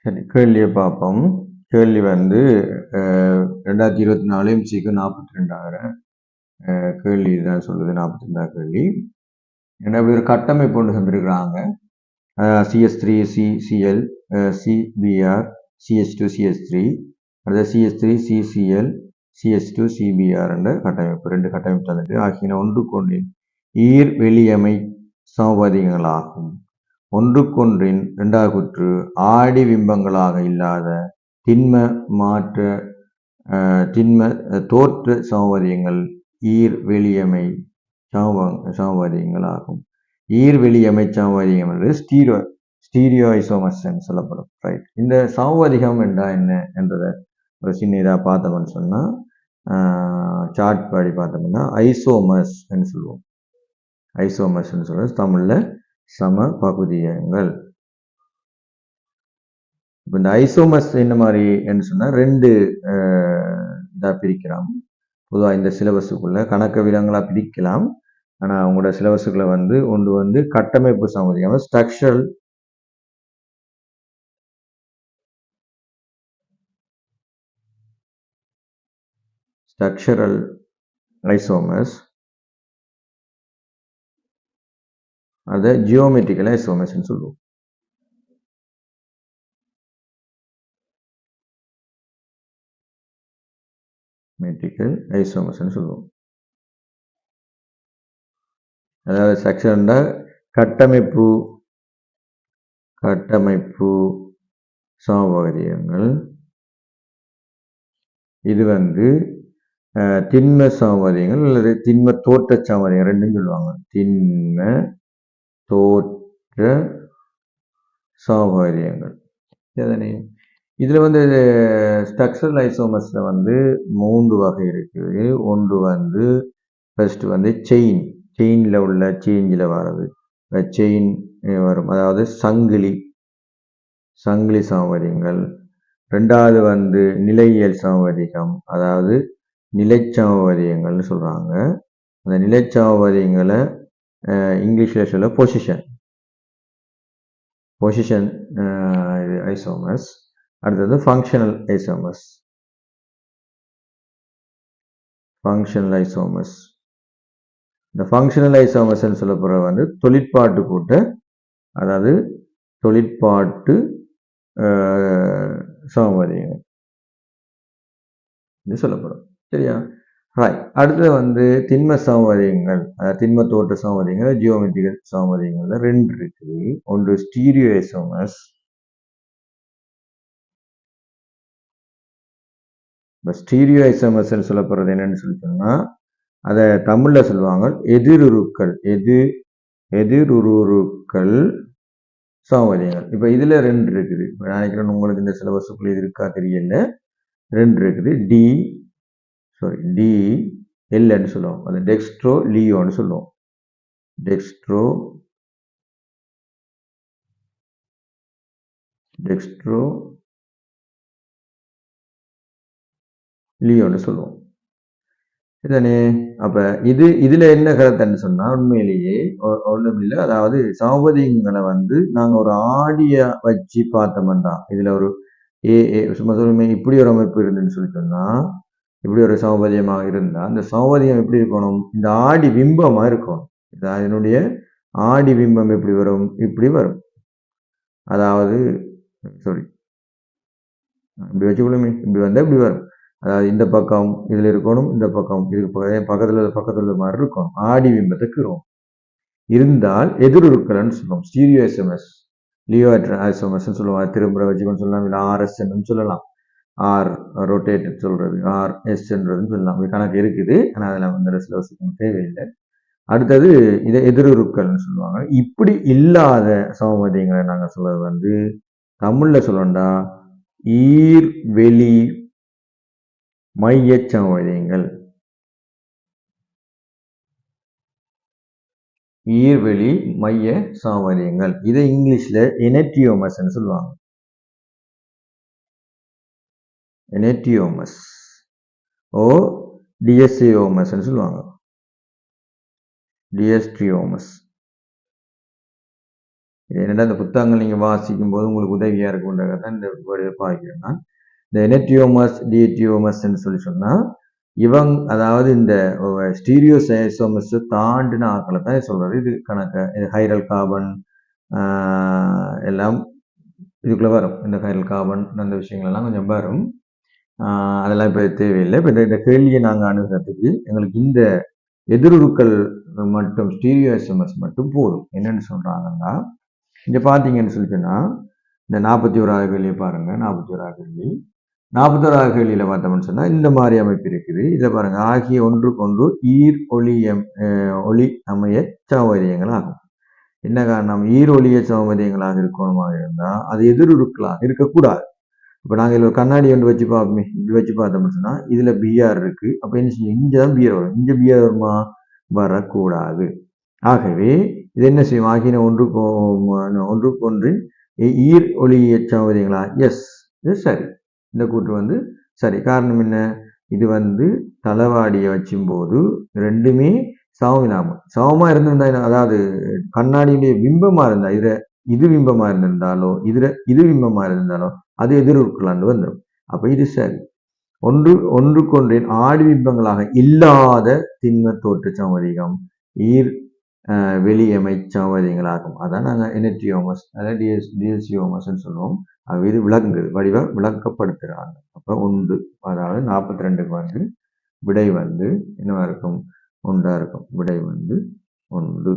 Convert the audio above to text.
சரி, கேள்வியை பார்ப்போம். கேள்வி வந்து 2024 MCக்கு 42,000 கேள்வி தான் சொல்லுது. 42 கேள்வி. என்ன ஒரு கட்டமைப்பு ஒன்று தந்திருக்கிறாங்க. CS3 CCl CBr CH2 CH3 அடுத்த CS3 CCl CH2 CBr என்ற கட்டமைப்பு, ரெண்டு கட்டமைப்பு தந்துட்டு ஆகியன ஒன்றுக்கொன்றின் ஈர் வெளியமை சமபதிகங்களாகும். ஒன்றுக்கொன்றின் இரண்டாவது கூற்று ஆடி பிம்பங்களாக இல்லாத திண்ம மாற்ற திண்ம தோற்ற சமபதிகங்கள் ஈர் வெளியமை சமபதிகங்களாகும். ஈர் வெளியமை சமபதிகம் என்று ஸ்டீரியோ ஐசோமர்ஸ் சொல்லப்படும். ரைட். இந்த சமபதிகம் என்றால் என்ன என்றதை ஒரு சின்ன இதாக பார்த்தோம்னு சொன்னால், சார்ட் படி பார்த்தோம்னா ஐசோமர்ஸ் என்று சொல்லுவோம். ஐசோமர்ஸ் சொல்றது தமிழில் சம பகுதியங்கள். இப்போ இந்த ஐசோமர்ஸ் என்ன மாதிரி என்று சொன்னால் ரெண்டு இதாக பிரிக்கலாம். பொதுவாக இந்த சிலபஸுக்குள்ள கணக்க விதங்களாக பிரிக்கலாம். ஆனால் அவங்களோட சிலபஸுக்குள்ள வந்து ஒன்று வந்து கட்டமைப்பு சமபதிகம், ஸ்ட்ரக்சரல் ஐசோமர்ஸ், அதை ஜியோமெட்ரிக்கல் ஐசோமர்ஸ்ன்னு சொல்லுவோம். மெட்ரிக்கல் ஐசோமர்ஸ்ன்னு சொல்லுவோம். அதாவது ஸ்ட்ரக்சர்னா கட்டமைப்பு சமபகுதியங்கள். இது வந்து திண்ம சமபதிகங்கள் அல்லது திண்ம தோற்ற சமபதிகள் ரெண்டும் சொல்லுவாங்க. திண்ம தோற்ற சமபதிகங்கள். இதுல வந்து ஸ்ட்ரக்சரல் ஐசோமர்ஸ்ல வந்து 3 வகை இருக்குது. ஒன்று வந்து ஃபர்ஸ்ட் வந்து செயின்ல உள்ள சேஞ்சில் வர்றது, செயின் வரும், அதாவது சங்கிலி சமபதிகங்கள். ரெண்டாவது வந்து நிலையியல் சமபதிகம், அதாவது நிலைச்சமபதிகங்கள்னு சொல்றாங்க. அந்த நிலைச்சமபதிகங்களை இங்கிலீஷ்ல சொல்ல பொசிஷன் ஐசோமர்ஸ். அடுத்தது ஃபங்க்ஷனல் ஐசோமர்ஸ். இந்த ஃபங்க்ஷனல் ஐசோமர்ஸ் சொல்லப்படுற வந்து தொழிற்பாட்டு கூட்ட, அதாவது தொழிற்பாட்டு சமபதிகங்கள் இது சொல்லப்படும். சரியா? ரைட். அடுத்தது வந்து திண்ம சமபதிகங்கள், திண்ம தோற்ற சமபதிகங்கள், ஜியோமெட்ரிக்கல் சமபதிகங்கள்ல ரெண்டு இருக்குது. ஒன்று ஸ்டீரியோ ஐசோமர்ஸ். இப்போ ஸ்டீரியோ ஐசோமர்ஸ் சொல்லப்படுறது என்னன்னு சொல்லி சொன்னா, அதை தமிழ்ல சொல்லுவாங்க எதிருருக்கள் சமபதிகங்கள். இப்போ இதுல ரெண்டு இருக்குது. இப்போ நினைக்கிறேன் உங்களுக்கு இந்த சிலபஸுக்குள்ள இது இருக்கா தெரியல. ரெண்டு இருக்குது. டி எல்ன்னு சொல்லுவோம். அது டெக்ஸ்ட்ரோ லியோன்னு சொல்லுவோம். டெக்ஸ்ட்ரோ லியோன்னு சொல்லுவோம். இதுதானே? அப்ப இதுல என்ன கருத்துன்னு சொன்னா, உண்மையிலேயே ஒண்ணும் இல்லை. அதாவது சமபதிகங்களை வந்து நாங்க ஒரு ஆடிய வச்சு பார்த்தோம்னா, இதுல ஒரு சும்மா சொல்லுமே இப்படி ஒரு அமைப்பு இருந்துன்னு சொல்லி சொன்னா, இப்படி ஒரு சமபதிகமாக இருந்தா அந்த சமபதிகம் எப்படி இருக்கணும்? இந்த ஆடி பிம்பமா இருக்கணும். அதனுடைய ஆடி பிம்பம் எப்படி வரும்? இப்படி வரும். அதாவது இப்படி வச்சுக்கொள்ளுமே, இப்படி வந்தா இப்படி வரும். அதாவது இந்த பக்கம் இதுல இருக்கணும், இந்த பக்கம் இதுக்கு பக்கத்துல மாதிரி இருக்கும். ஆடி பிம்பத்துக்கு இருந்தால் எதிர்க்கலன்னு சொல்லுவோம். ஸ்டீரியோ ஐசோமர்ஸ், லியோ ஐசோமர்ஸ் சொல்லுவாங்க. திரும்ப வச்சுக்கணும்னு சொல்லலாம். இல்லை RS சொல்லலாம். ஆர் ரொட்டேட் சொல்றது, RSன்றதுன்னு சொல்லலாம். கணக்கு இருக்குது. ஆனால் அதில் வந்து சிலபஸுக்கு தேவையில்லை. அடுத்தது இதை எதிர்க்கல்னு சொல்லுவாங்க. இப்படி இல்லாத சமபதிகளை நாங்கள் சொல்றது வந்து தமிழ்ல சொல்லண்டா ஈர்வெளி மைய சமபதிகங்கள். ஈர்வெளி மைய சமபதிகங்கள். இதை இங்கிலீஷ்ல எனட்டியோமஸ் சொல்லுவாங்க. எனட்டியோமஸ் ஓ டிஎஸ்டியோமஸ் சொல்லுவாங்க. டிஎஸ்டியோமஸ். என்னடா இந்த புத்தகங்கள் நீங்க வாசிக்கும் போது உங்களுக்கு உதவியா இருக்கும்ன்றத தான் இந்த வேர்டை பாவிக்கிறேன் நான். இந்த எனட்டியோமஸ் டிஎட்டியோமஸ்ன்னு சொல்லி சொன்னா அதாவது இந்த ஸ்டீரியோசைசோமஸ் தாண்டின ஆக்களை தான் சொல்றது. இது கணக்கு இது ஹைரல் கார்பன் எல்லாம் இதுக்குள்ள வரும். இந்த ஹைரல் கார்பன் அந்த விஷயங்கள் எல்லாம் கொஞ்சம் வரும். அதெல்லாம் இப்போ தேவையில்லை. இப்போ இந்த கேள்வியை நாங்கள் அணுகிறதுக்கு எங்களுக்கு இந்த எதிருருக்கள் மட்டும் ஸ்டீரியோசோமஸ் மட்டும் போதும். என்னன்னு சொல்றாங்கன்னா இங்க பார்த்தீங்கன்னு சொல்லி சொன்னா இந்த 41வது கேள்வியை பாருங்க. 41வது கேள்வி 41வது கேள்வியில பார்த்தோம்னு சொன்னா இந்த மாதிரி அமைப்பு இருக்குது. இதை பாருங்க, ஆகிய ஒன்றுக்கொன்று ஒளி அமைய சமவதியங்கள் ஆகும். என்ன காரணம்? ஒளிய சமவதியங்களாக இருக்கணுமாக இருந்தா அது எதிருருக்களாக இருக்கக்கூடாது. இப்போ நாங்கள் இதில் ஒரு கண்ணாடி ஒன்று வச்சு பார்ப்போமே, இப்படி வச்சு பார்த்தோம்னு சொன்னா இதுல பிஆர் இருக்கு. அப்ப என்ன செய்யும்? இங்கதான் பிஆர் வரும். இங்க பிஆர் வருமா? வரக்கூடாது. ஆகவே இது என்ன செய்யும்? ஆகின ஒன்றுக்கொன்றின் ஒளிய சமவதியங்களா? எஸ், இது சரி. இந்த கூற்று சரி. காரணம் என்ன? இது தளவாடியை வச்சும் போது ரெண்டுமே சமமா இருந்திருந்தா, அதாவது கண்ணாடியுடைய பிம்பமா இருந்தா இது பிம்பமா இருந்திருந்தாலோ இது பிம்பமா இருந்தாலோ அது எதிர்க்கலாண்டு வந்துடும். அப்ப இது சரி. ஒன்றுக்கொன்றின் ஆடி பிம்பங்களாக இல்லாத திண்ம தோற்ற சமவதிகம் வெளியமை சமவதிகங்களாகும். அதான் நாங்கள் எனட்டியோமஸ் அதாவது டிஎஸ்சியோமஸ் சொல்லுவோம். இது வடிவ விளக்கப்படுத்துறாங்க. அப்ப ஒன்று, அதாவது 42க்கு விடை என்னவா இருக்கும்? ஒன்றா இருக்கும். விடை 1 42.